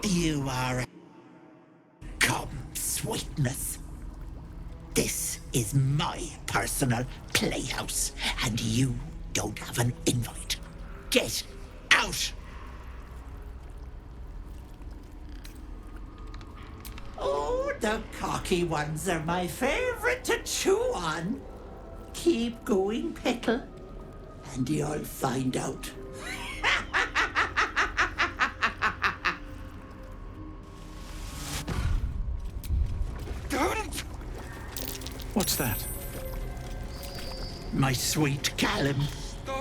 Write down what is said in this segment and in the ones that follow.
You are... Come, sweetness. This is my personal playhouse, and you don't have an invite. Get out! Oh, the cocky ones are my favorite to chew on. Keep going, Petal, and you'll find out. Don't! What's that? My sweet Callum,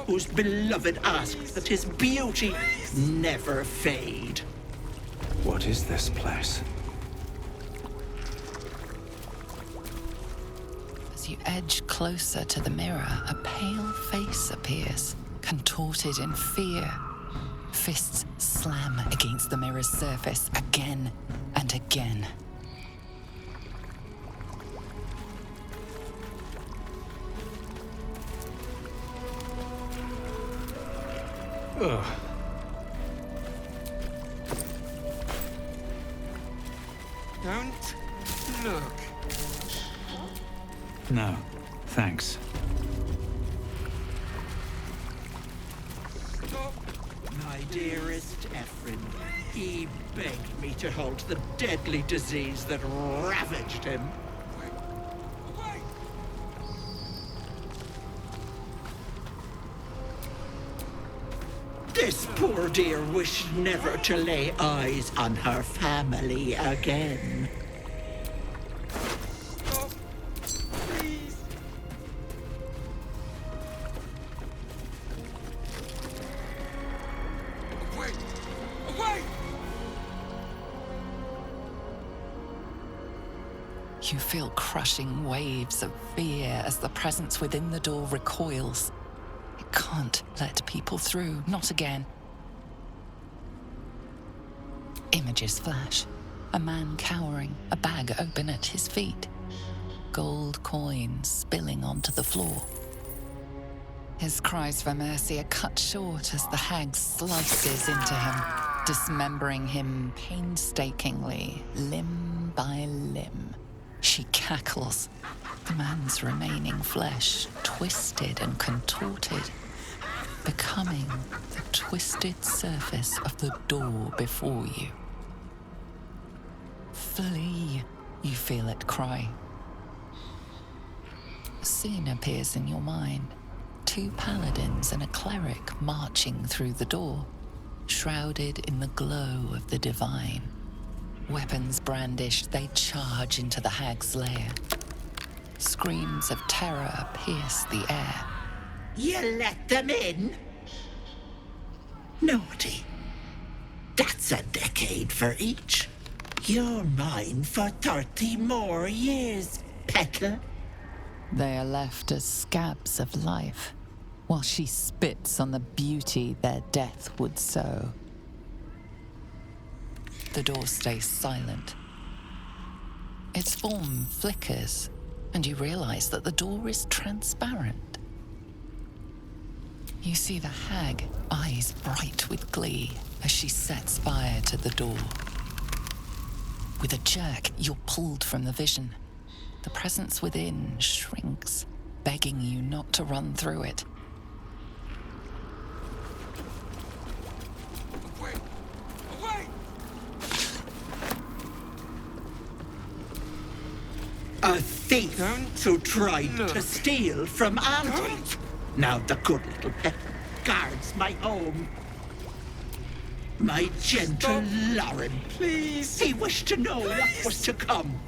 whose beloved asked that his beauty never fade. What is this place? As you edge closer to the mirror, a pale face appears, contorted in fear. Fists slam against the mirror's surface again and again. Ugh. Don't look. No, thanks. Stop. My dearest Ephraim, he begged me to halt the deadly disease that ravaged him. Away. This poor dear wished never to lay eyes on her family again. Stop. Please. Away. Away. You feel crushing waves of fear as the presence within the door recoils. It can't let people through, not again. Images flash. A man cowering, a bag open at his feet. Gold coins spilling onto the floor. His cries for mercy are cut short as the hag slices into him, dismembering him painstakingly, limb by limb. She cackles, the man's remaining flesh twisted and contorted, becoming the twisted surface of the door before you. Flee, you feel it cry. A scene appears in your mind. 2 paladins and a cleric marching through the door, shrouded in the glow of the divine. Weapons brandished, they charge into the hag's lair. Screams of terror pierce the air. You let them in? Naughty. That's a decade for each. You're mine for 30 more years, Petal. They are left as scabs of life, while she spits on the beauty their death would sow. The door stays silent. Its form flickers, and you realize that the door is transparent. You see the hag, eyes bright with glee, as she sets fire to the door. With a jerk, you're pulled from the vision. The presence within shrinks, begging you not to run through it. Away. Away. A thief who tried to steal from Auntie. Don't. Now the good little Petal guards my home. My gentle Stop. Lauren. Please. He wished to know what was to come.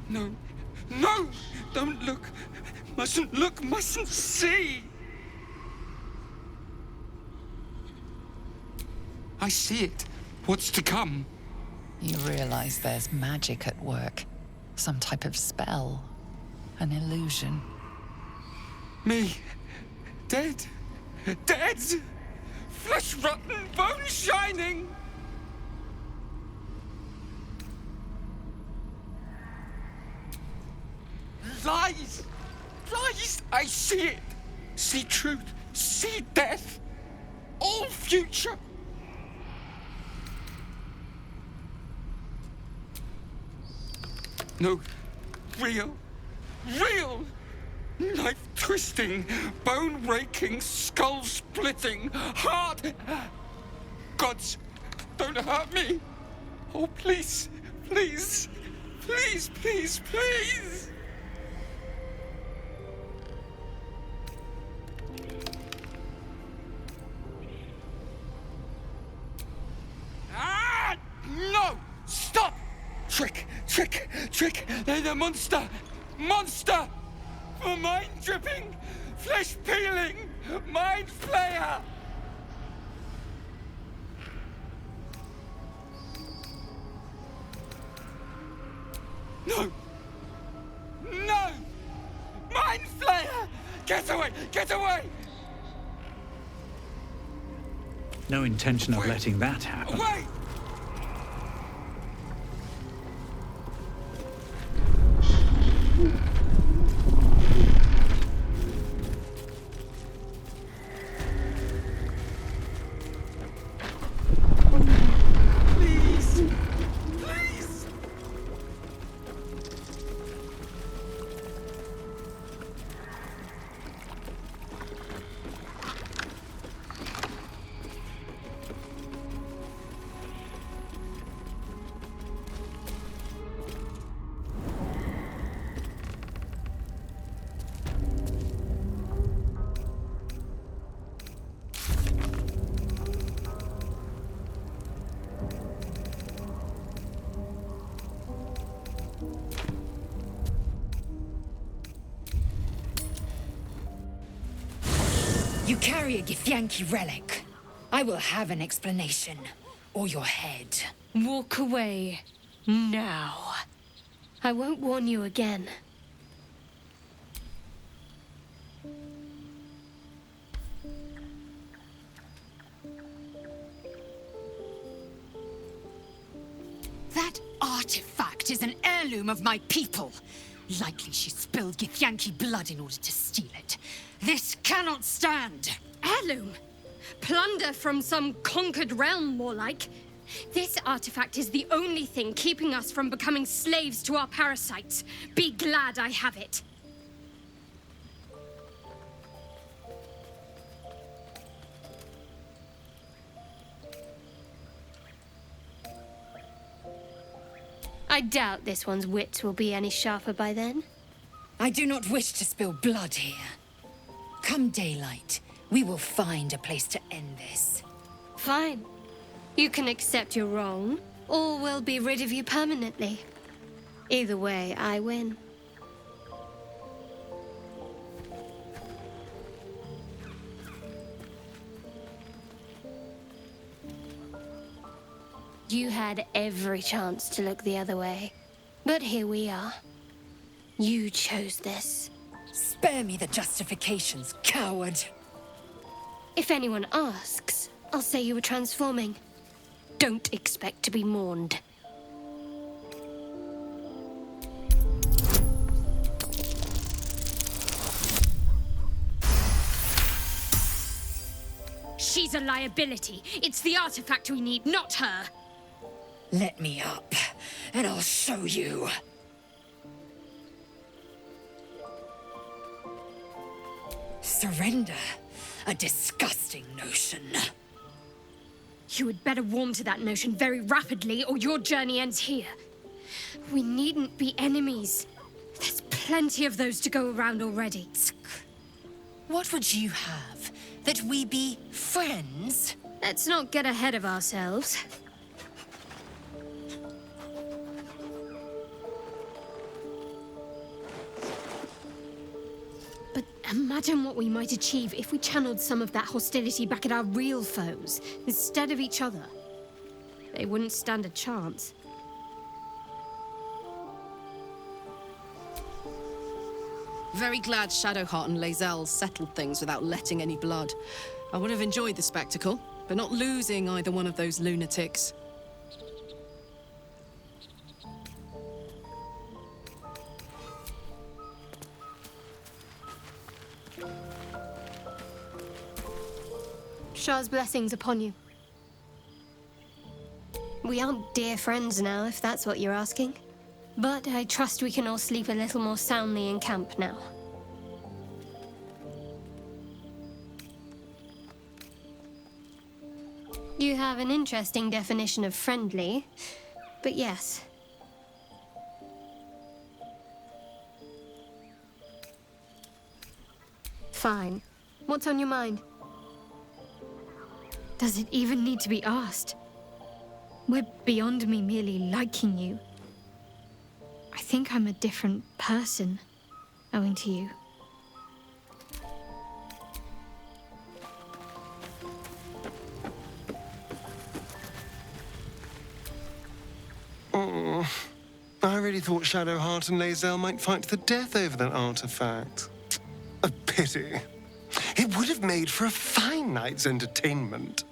No. No. Don't look. Mustn't look. Mustn't see. I see it. What's to come? You realize there's magic at work. Some type of spell. An illusion. Me. Dead. Dead. Flesh rotten, bone shining. Lies. Lies. I see it. See truth. See death. All future. No. Real. Real! Knife-twisting, bone-raking, skull-splitting, heart... Gods, don't hurt me! Oh, please, please, please, please, please! Ah! No! Stop! Trick! They're the monster! Monster! For mind-dripping, flesh-peeling, mind-flayer! No! No! Mind-flayer! Get away! Get away! No intention of Wait. letting that happen. Wait! Please! Please! You carry a Githyanki relic. I will have an explanation. Or your head. Walk away. Now. I won't warn you again. That artifact is an heirloom of my people. Likely she spilled Githyanki blood in order to steal it. This cannot stand! Heirloom? Plunder from some conquered realm, more like. This artifact is the only thing keeping us from becoming slaves to our parasites. Be glad I have it. I doubt this one's wits will be any sharper by then. I do not wish to spill blood here. Come daylight, we will find a place to end this. Fine. You can accept you're wrong, or we'll be rid of you permanently. Either way, I win. You had every chance to look the other way, but here we are. You chose this. Spare me the justifications, coward! If anyone asks, I'll say you were transforming. Don't expect to be mourned. She's a liability. It's the artifact we need, not her. Let me up, and I'll show you. Surrender? A disgusting notion. You had better warm to that notion very rapidly, or your journey ends here. We needn't be enemies. There's plenty of those to go around already. What would you have? That we be friends? Let's not get ahead of ourselves. But imagine what we might achieve if we channeled some of that hostility back at our real foes, instead of each other. They wouldn't stand a chance. Very glad Shadowheart and Lae'zel settled things without letting any blood. I would have enjoyed the spectacle, but not losing either one of those lunatics. Shah's blessings upon you. We aren't dear friends now, if that's what you're asking. But I trust we can all sleep a little more soundly in camp now. You have an interesting definition of friendly, but yes. Fine. What's on your mind? Does it even need to be asked? We're beyond me merely liking you. I think I'm a different person, owing to you. Oh, I really thought Shadowheart and Lae'zel might fight to the death over that artifact. A pity. It would have made for a fine night's entertainment.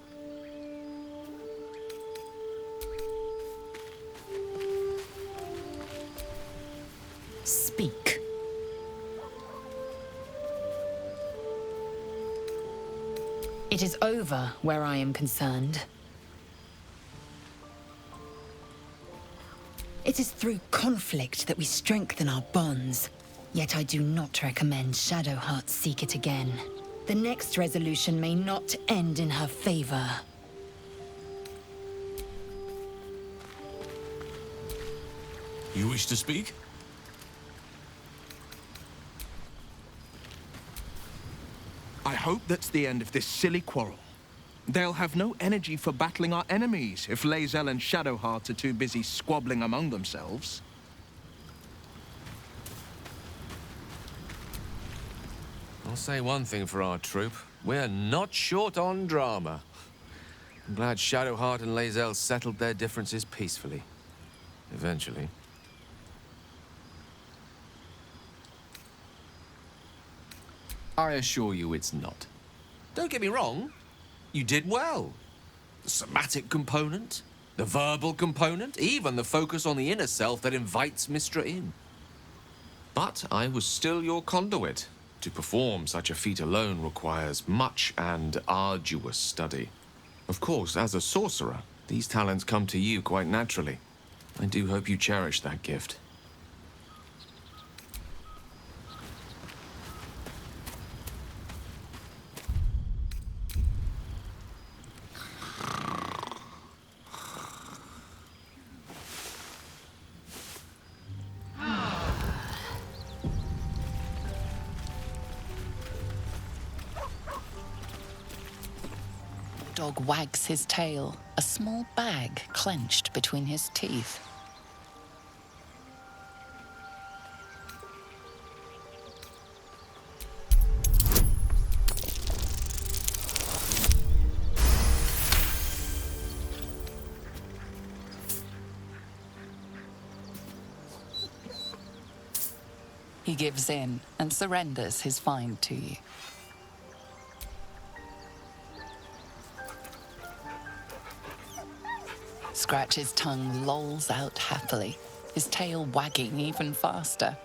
Speak. It is over where I am concerned. It is through conflict that we strengthen our bonds. Yet I do not recommend Shadowheart seek it again. The next resolution may not end in her favor. You wish to speak? I hope that's the end of this silly quarrel. They'll have no energy for battling our enemies if Lae'zel and Shadowheart are too busy squabbling among themselves. I'll say one thing for our troop. We're not short on drama. I'm glad Shadowheart and Lae'zel settled their differences peacefully. Eventually. I assure you it's not. Don't get me wrong. You did well. The somatic component, the verbal component, even the focus on the inner self that invites Mystra in. But I was still your conduit. To perform such a feat alone requires much and arduous study. Of course, as a sorcerer, these talents come to you quite naturally. I do hope you cherish that gift. Dog wags his tail, a small bag clenched between his teeth. He gives in and surrenders his find to you. Scratch's tongue lolls out happily, his tail wagging even faster.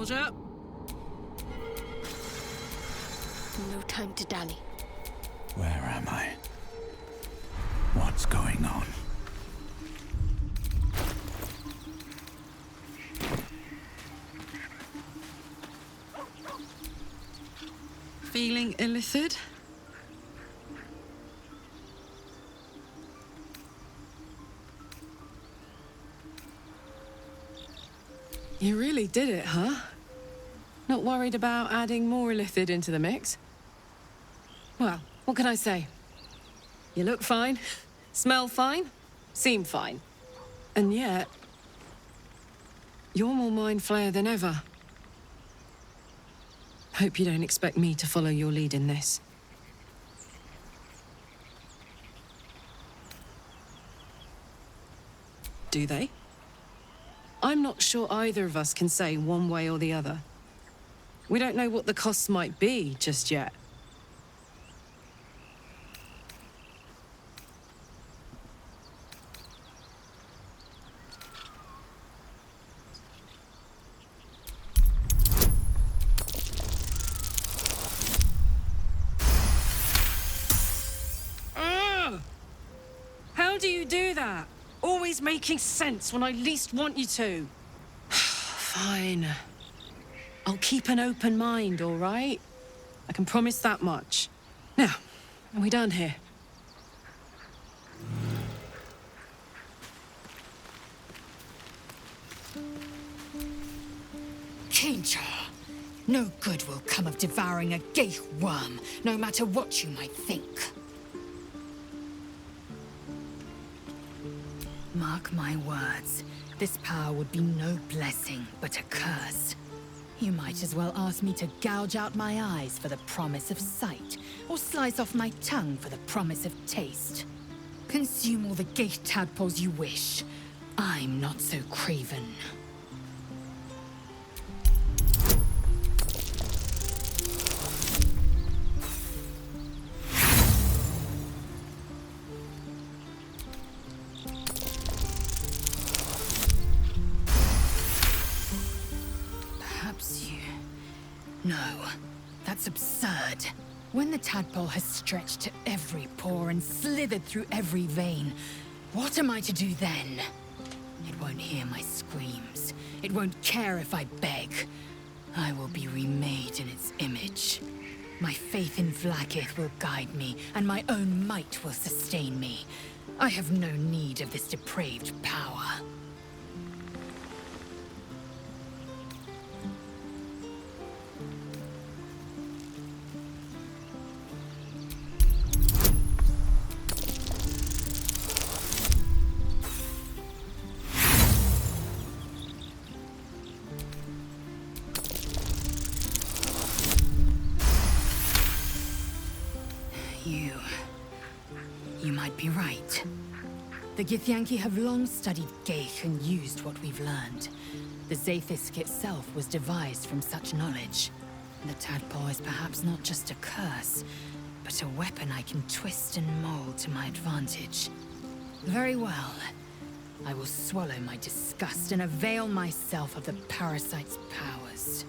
soldier. No time to dally. Where am I? What's going on? Feeling illithid? You really did it, huh? Not worried about adding more illithid into the mix? Well, what can I say? You look fine, smell fine, seem fine. And yet, you're more mind flayer than ever. Hope you don't expect me to follow your lead in this. Do they? I'm not sure either of us can say one way or the other. We don't know what the costs might be just yet. How do you do that? Always making sense when I least want you to. Fine. I'll keep an open mind, all right? I can promise that much. Now, are we done here? Kinja, no good will come of devouring a gay worm, no matter what you might think. Mark my words, this power would be no blessing, but a curse. You might as well ask me to gouge out my eyes for the promise of sight, or slice off my tongue for the promise of taste. Consume all the gay tadpoles you wish. I'm not so craven. No, that's absurd. When the tadpole has stretched to every pore and slithered through every vein, what am I to do then? It won't hear my screams. It won't care if I beg. I will be remade in its image. My faith in Vlaakith will guide me, and my own might will sustain me. I have no need of this depraved power. You might be right. The Githyanki have long studied Geich and used what we've learned. The Zaithisk itself was devised from such knowledge. The tadpole is perhaps not just a curse, but a weapon I can twist and mold to my advantage. Very well. I will swallow my disgust and avail myself of the parasite's powers.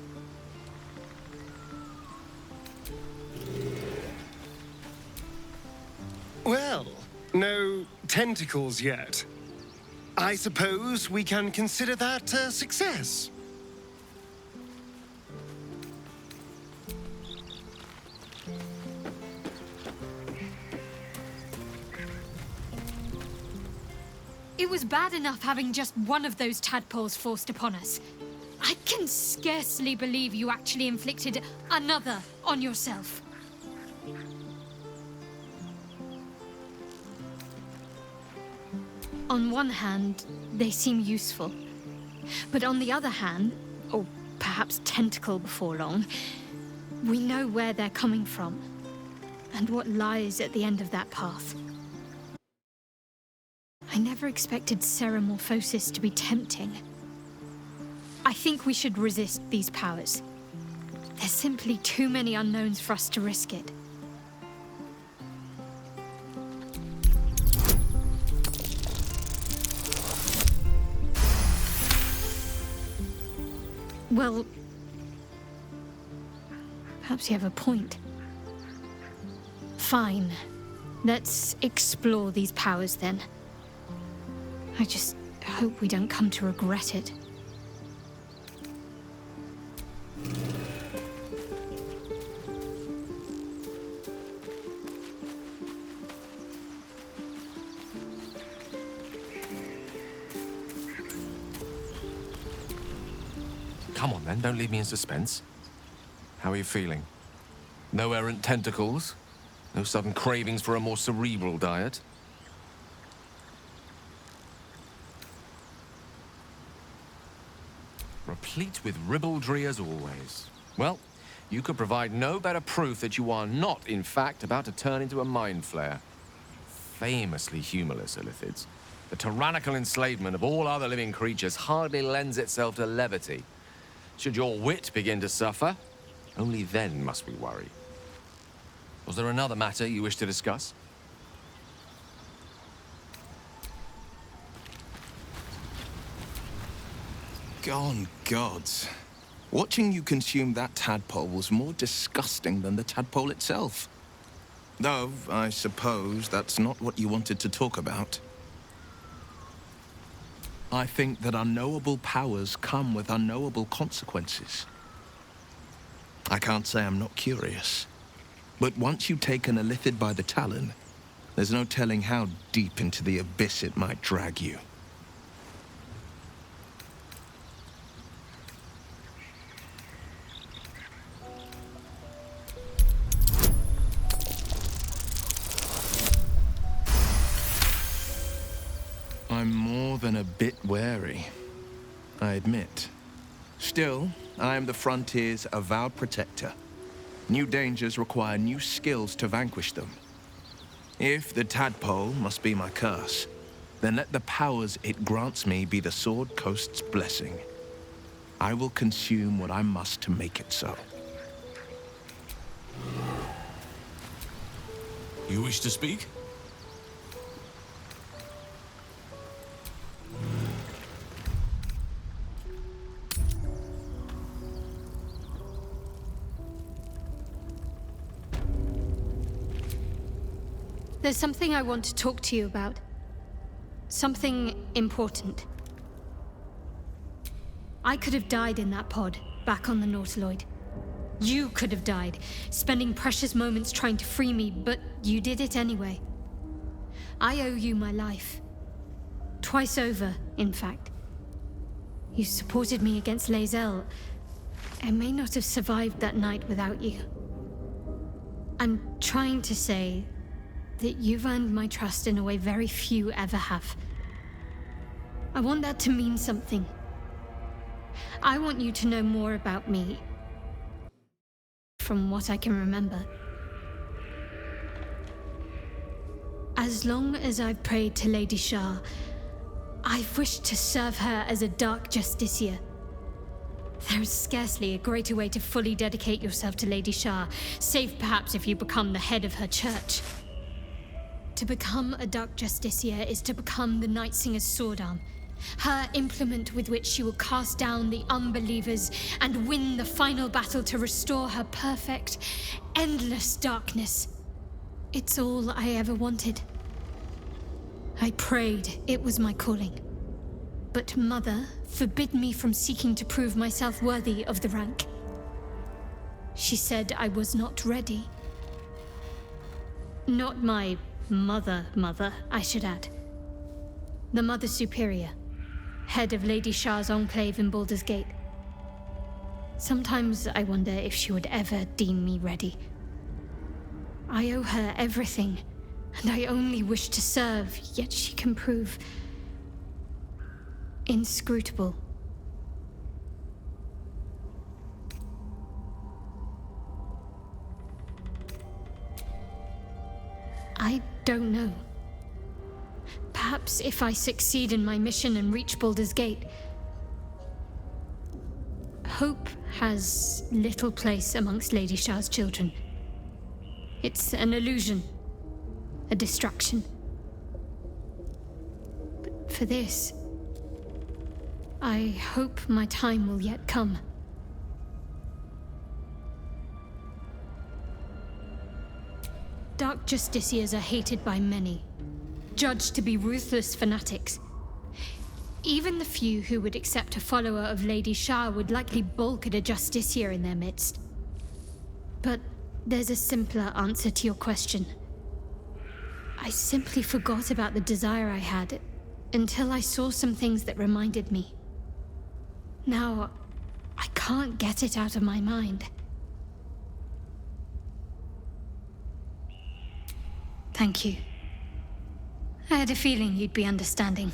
Well, no tentacles yet. I suppose we can consider that a success. It was bad enough having just one of those tadpoles forced upon us. I can scarcely believe you actually inflicted another on yourself. On one hand, they seem useful. But on the other hand, or perhaps tentacle before long, we know where they're coming from, and what lies at the end of that path. I never expected Ceramorphosis to be tempting. I think we should resist these powers. There's simply too many unknowns for us to risk it. Well, Perhaps you have a point. Fine. Let's explore these powers then. I just hope we don't come to regret it. Come on then, don't leave me in suspense. How are you feeling? No errant tentacles? No sudden cravings for a more cerebral diet? Replete with ribaldry as always. Well, you could provide no better proof that you are not, in fact, about to turn into a mind flayer. Famously humorless, Illithids. The tyrannical enslavement of all other living creatures hardly lends itself to levity. Should your wit begin to suffer, only then must we worry. Was there another matter you wish to discuss? Gone gods. Watching you consume that tadpole was more disgusting than the tadpole itself. Though, I suppose that's not what you wanted to talk about. I think that unknowable powers come with unknowable consequences. I can't say I'm not curious. But once you take an Illithid by the talon, there's no telling how deep into the abyss it might drag you. I'm more than a bit wary, I admit. Still, I am the Frontier's avowed protector. New dangers require new skills to vanquish them. If the tadpole must be my curse, then let the powers it grants me be the Sword Coast's blessing. I will consume what I must to make it so. You wish to speak? There's something I want to talk to you about. Something important. I could have died in that pod, back on the Nautiloid. You could have died, spending precious moments trying to free me, but you did it anyway. I owe you my life. Twice over, in fact. You supported me against Lae'zel. I may not have survived that night without you. I'm trying to say that you've earned my trust in a way very few ever have. I want that to mean something. I want you to know more about me, from what I can remember. As long as I've prayed to Lady Shah, I've wished to serve her as a Dark Justiciar. There is scarcely a greater way to fully dedicate yourself to Lady Shah, save perhaps if you become the head of her church. To become a Dark Justiciar is to become the Night Singer's sword arm, her implement with which she will cast down the unbelievers and win the final battle to restore her perfect, endless darkness. It's all I ever wanted. I prayed it was my calling. But Mother forbid me from seeking to prove myself worthy of the rank. She said I was not ready. Not my mother, I should add. The Mother Superior, head of Lady Shah's enclave in Baldur's Gate. Sometimes I wonder if she would ever deem me ready. I owe her everything, and I only wish to serve, yet she can prove inscrutable. I don't know. Perhaps if I succeed in my mission and reach Baldur's Gate. Hope has little place amongst Lady Shah's children. It's an illusion, a distraction. But for this, I hope my time will yet come. Dark Justiciars are hated by many, judged to be ruthless fanatics. Even the few who would accept a follower of Lady Shah would likely balk at a Justiciar in their midst. But there's a simpler answer to your question. I simply forgot about the desire I had until I saw some things that reminded me. Now, I can't get it out of my mind. Thank you. I had a feeling you'd be understanding.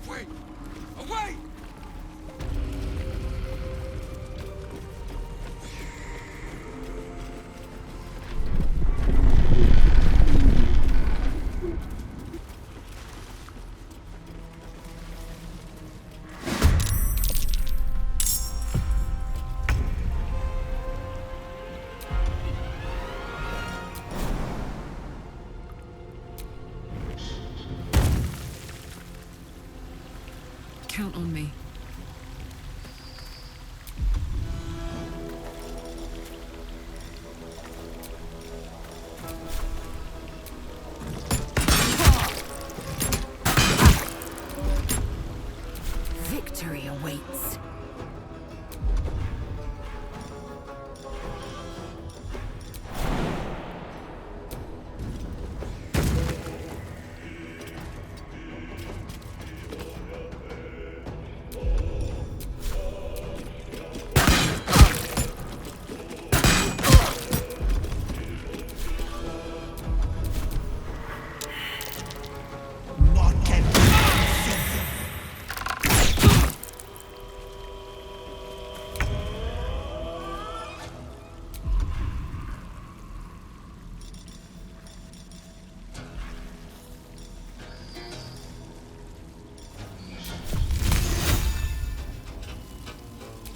Away! Away! Count on me. Victory awaits.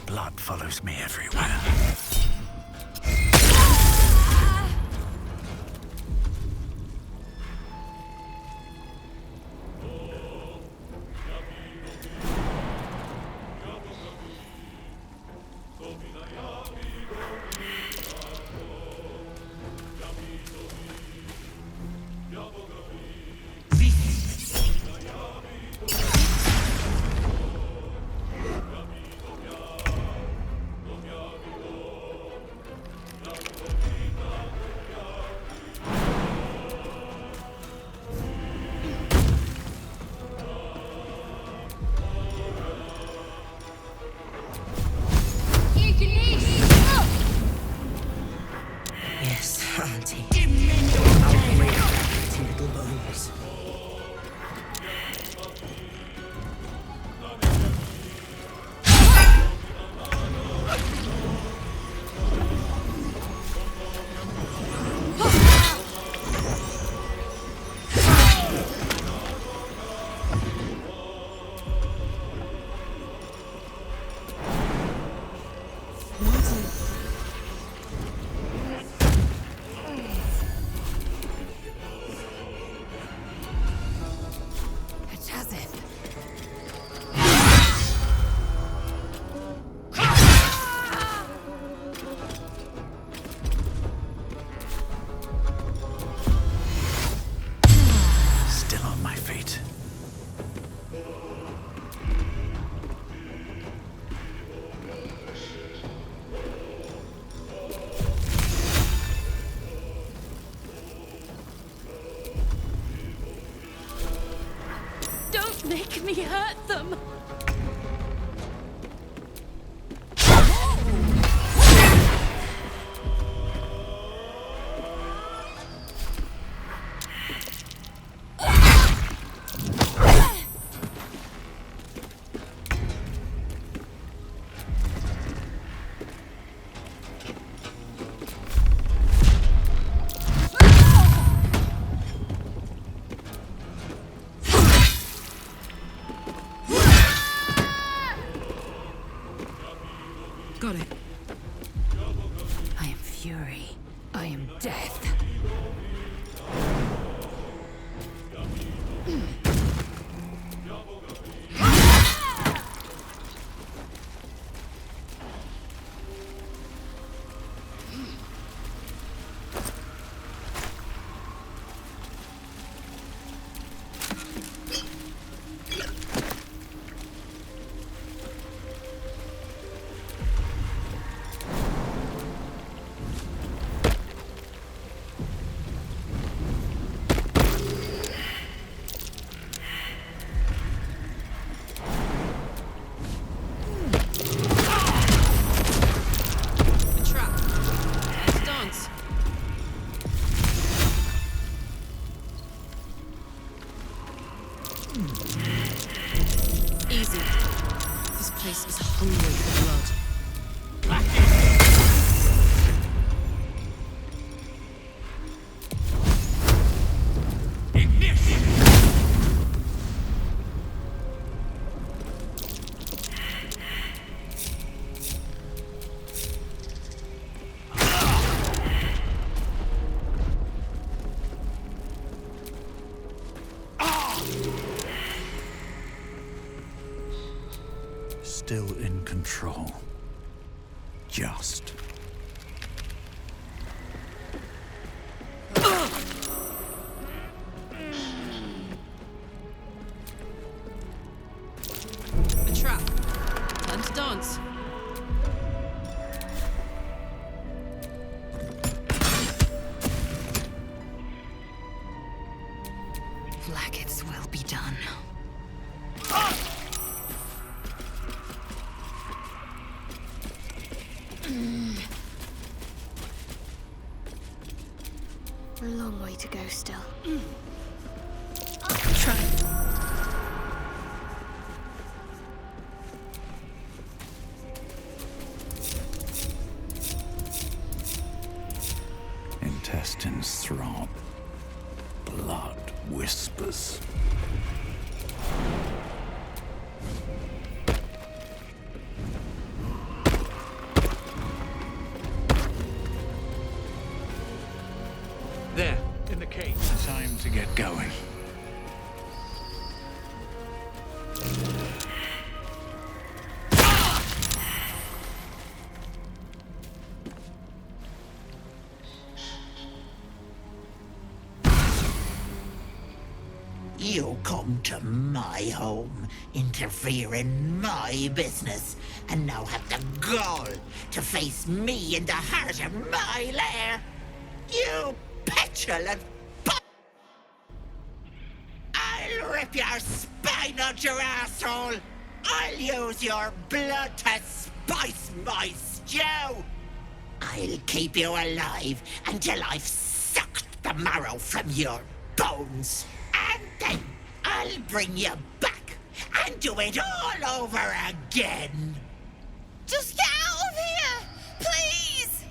Blood follows me everywhere. Yes, Auntie. I'll break to little bones. Still on my feet. Don't make me hurt them! fury. I am death. Easy. This place is hungry for blood. Still in control. Just. A trap. Time to dance. Blackets will be done. A long way to go still. Try. Intestines throb. Blood whispers. There, in the cage. Time to get going. You come to my home, interfere in my business, and now have the gall to face me in the heart of my lair. You petulant I'll rip your spine out your asshole! I'll use your blood to spice my stew! I'll keep you alive until I've sucked the marrow from your bones. And then I'll bring you back and do it all over again. Just get out of here! Please!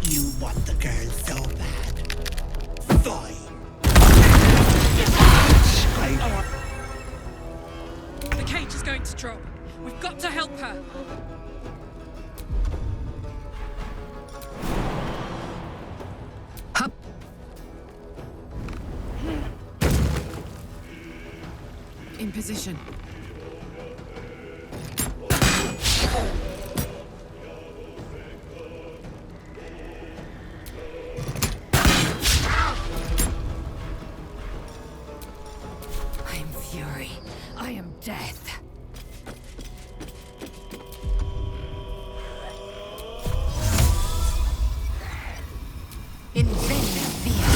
You want the girl so bad. Fine. The cage is going to drop. We've got to help her. Hup. In position. I am fury. I am death. In vena via.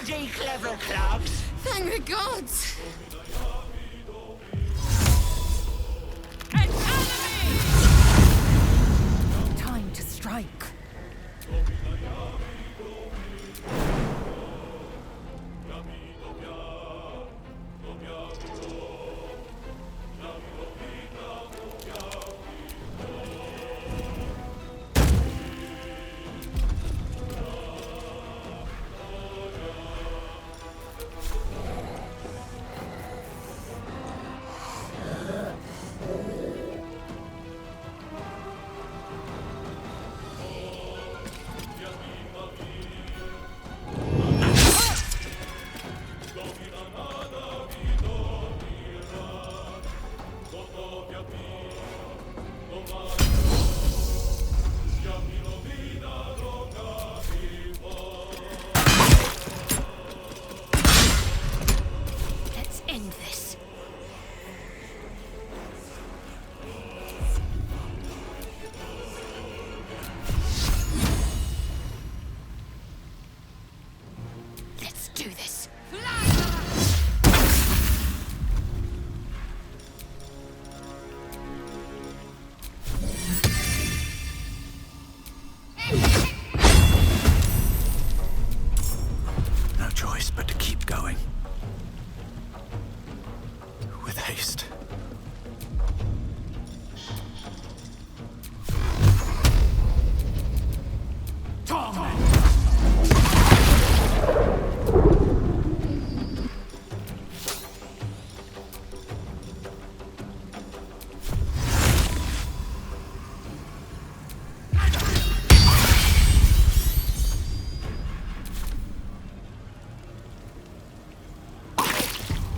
bloody clever clogs! Thank the gods! Time to strike. Let's end this. Let's do this. No choice but to keep going. With haste.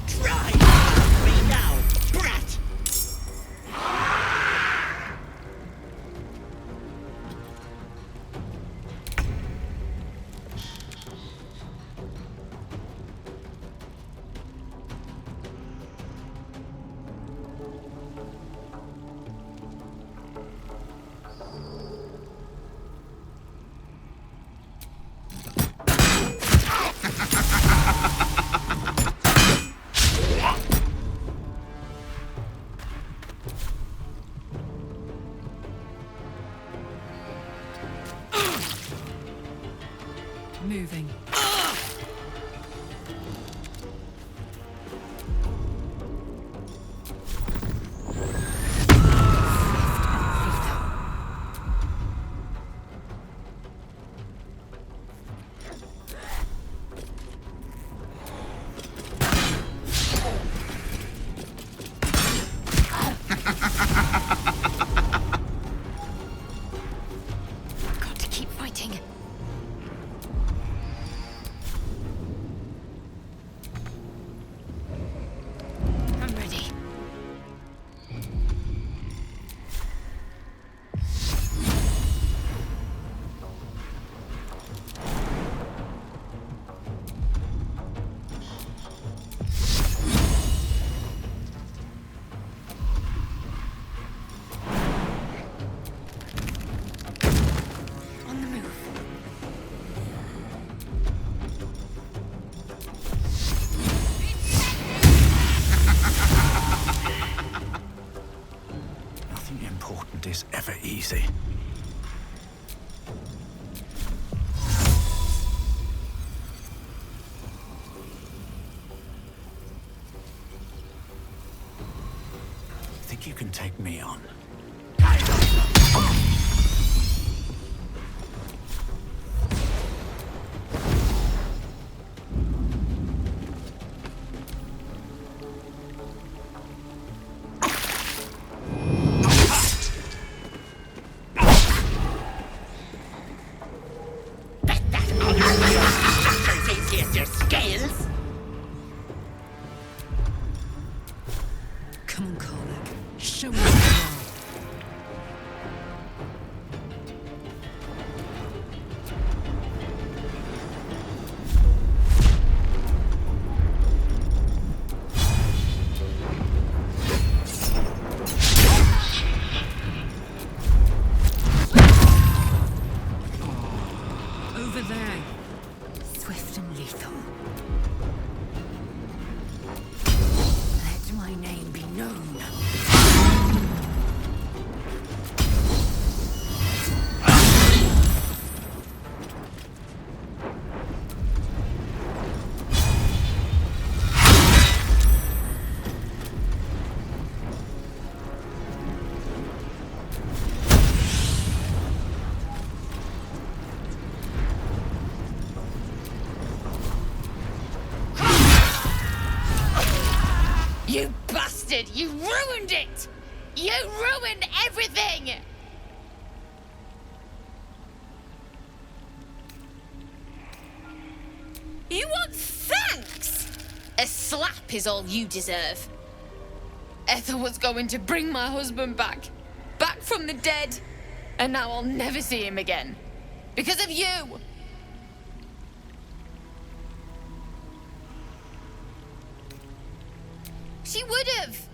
Try me now, brat! Moving. Got to keep fighting. I'm ready. On the move. Nothing important is ever easy. Think you can take me on? Bet that other enthusiast your scales! Come on, Karlach. Show me who you are. swift and lethal. Let my name be known. You bastard! You ruined it! You ruined everything! You want thanks? A slap is all you deserve. Ethel was going to bring my husband back. Back from the dead. And now I'll never see him again. Because of you! She would have.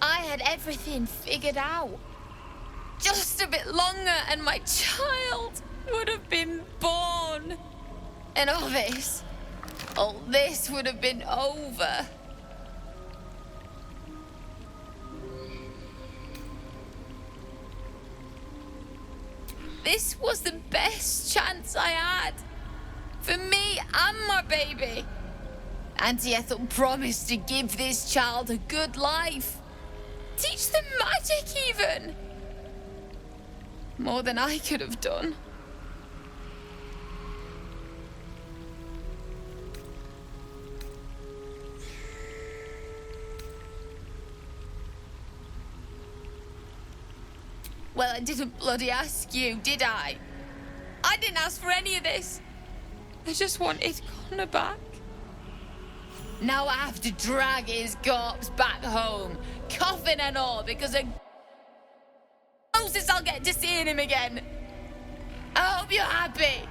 I had everything figured out. Just a bit longer and my child would have been born. And all this would have been over. This was the best chance I had. For me and my baby. Auntie Ethel promised to give this child a good life. Teach them magic, even. More than I could have done. Well, I didn't bloody ask you, did I? I didn't ask for any of this. I just wanted Connor back. Now I have to drag his corpse back home, coffin and all, because of closest I'll get to seeing him again. I hope you're happy.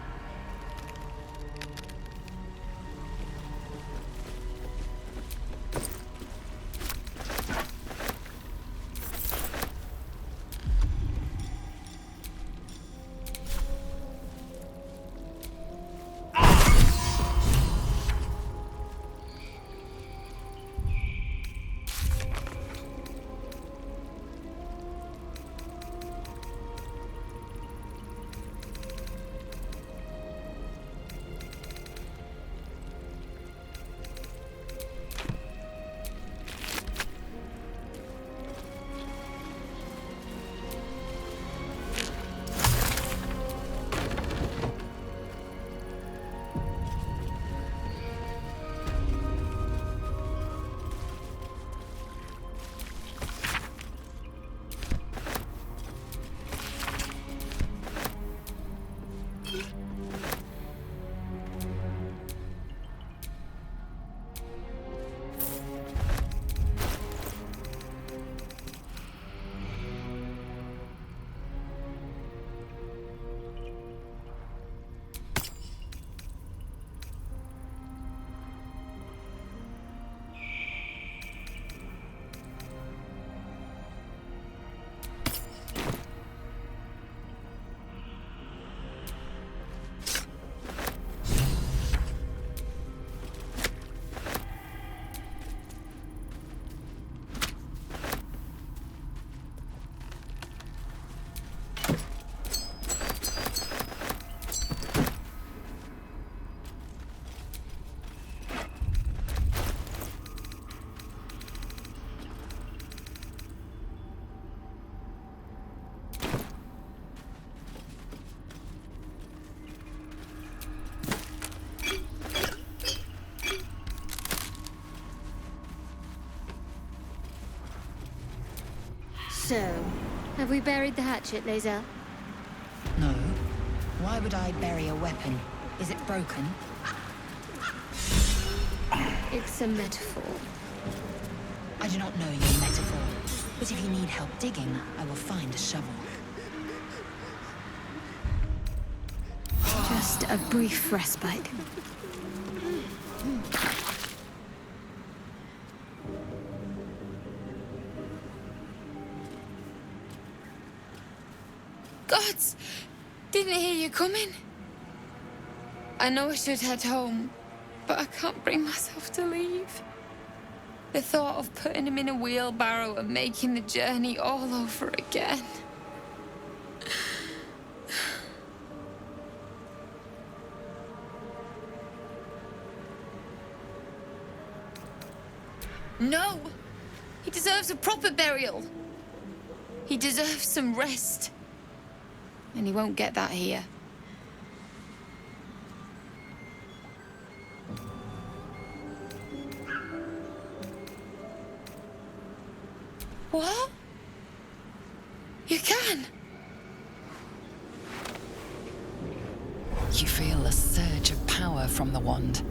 So, have we buried the hatchet, Lae'zel? No. Why would I bury a weapon? Is it broken? It's a metaphor. I do not know your metaphor, but if you need help digging, I will find a shovel. Just a brief respite. Gods! Didn't hear you coming. I know I should head home, but I can't bring myself to leave. The thought of putting him in a wheelbarrow and making the journey all over again. No! He deserves a proper burial. He deserves some rest. And he won't get that here. What? You can? You feel a surge of power from the wand.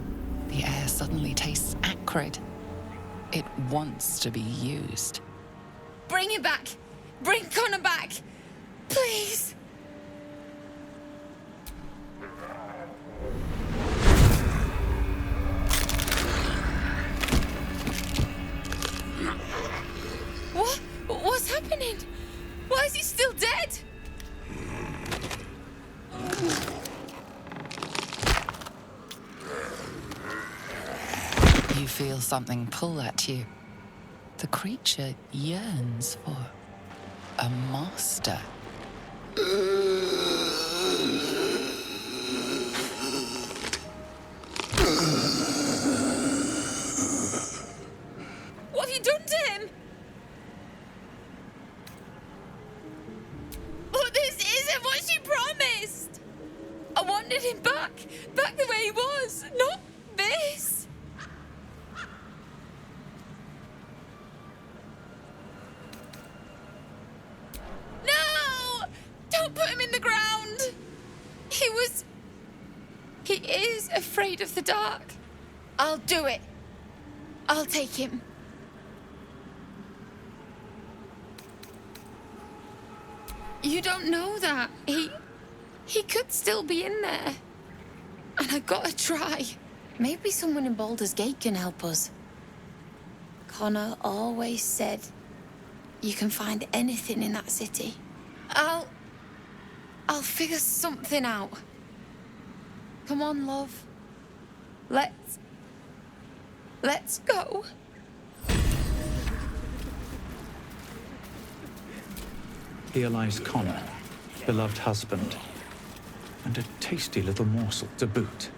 The air suddenly tastes acrid. It wants to be used. Bring him back! Bring Connor back! Please! What? What's happening? Why is he still dead? You feel something pull at you. The creature yearns for a master. What have you done to him? Oh, this isn't what she promised! I wanted him back the way he was, not this! No! Don't put him in the ground! He is afraid of the dark. I'll do it. I'll take him. You don't know that. He could still be in there. And I gotta try. Maybe someone in Baldur's Gate can help us. Connor always said you can find anything in that city. I'll figure something out. Come on, love. Let's go. Here lies Connor, beloved husband, and a tasty little morsel to boot.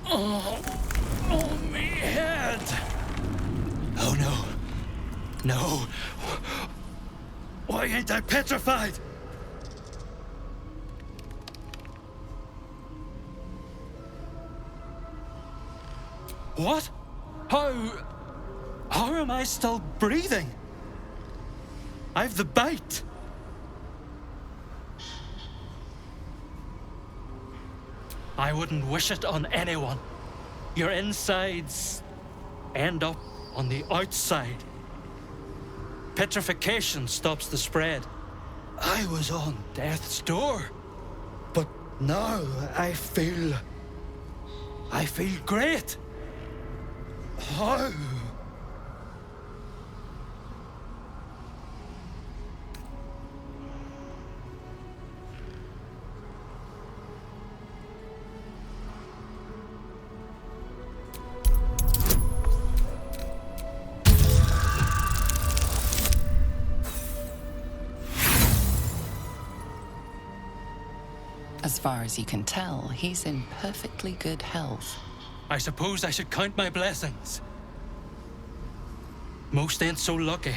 Oh, me head! Oh, no. No. Why ain't I petrified? What? How am I still breathing? I've the bite. I wouldn't wish it on anyone. Your insides end up on the outside. Petrification stops the spread. I was on death's door. But now I feel great. How? As far as you can tell, he's in perfectly good health. I suppose I should count my blessings. Most ain't so lucky.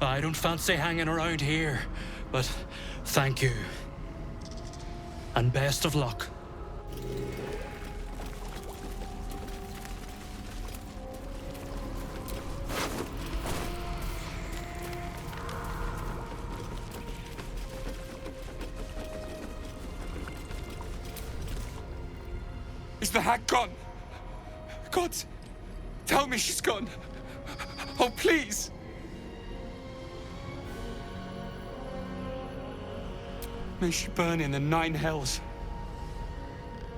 I don't fancy hanging around here, but thank you. And best of luck. Is the hag gone? God, tell me she's gone. Oh, please. May she burn in the 9 hells.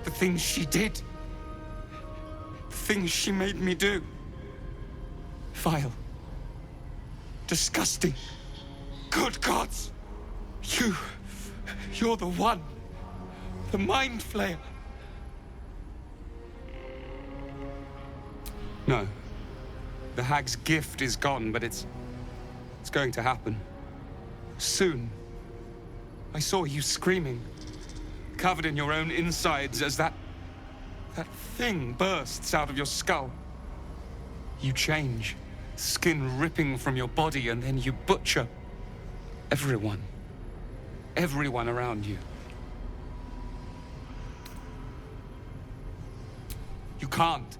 The things she did. The things she made me do. Vile. Disgusting. Good gods. You're the one. The mind flayer. No. The hag's gift is gone, but it's going to happen. Soon. I saw you screaming, covered in your own insides as that thing bursts out of your skull. You change, skin ripping from your body, and then you butcher everyone. Everyone around you. You can't.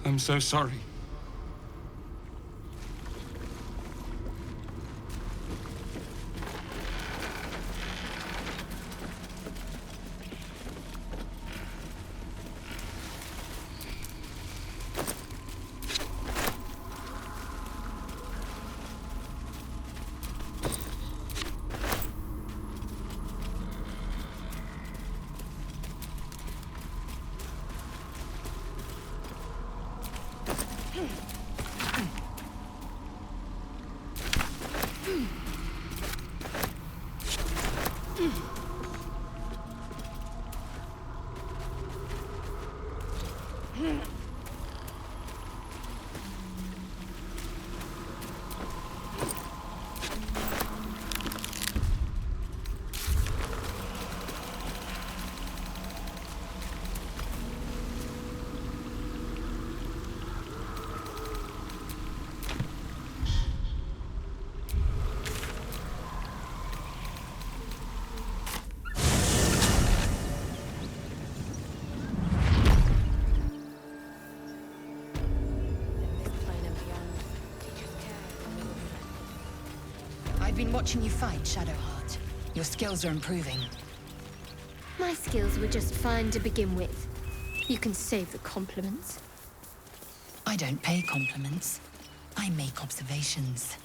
I'm so sorry. I've been watching you fight, Shadowheart. Your skills are improving. My skills were just fine to begin with. You can save the compliments. I don't pay compliments. I make observations.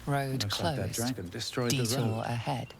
Road Looks like that closed. dragon destroyed the Detour road. ahead.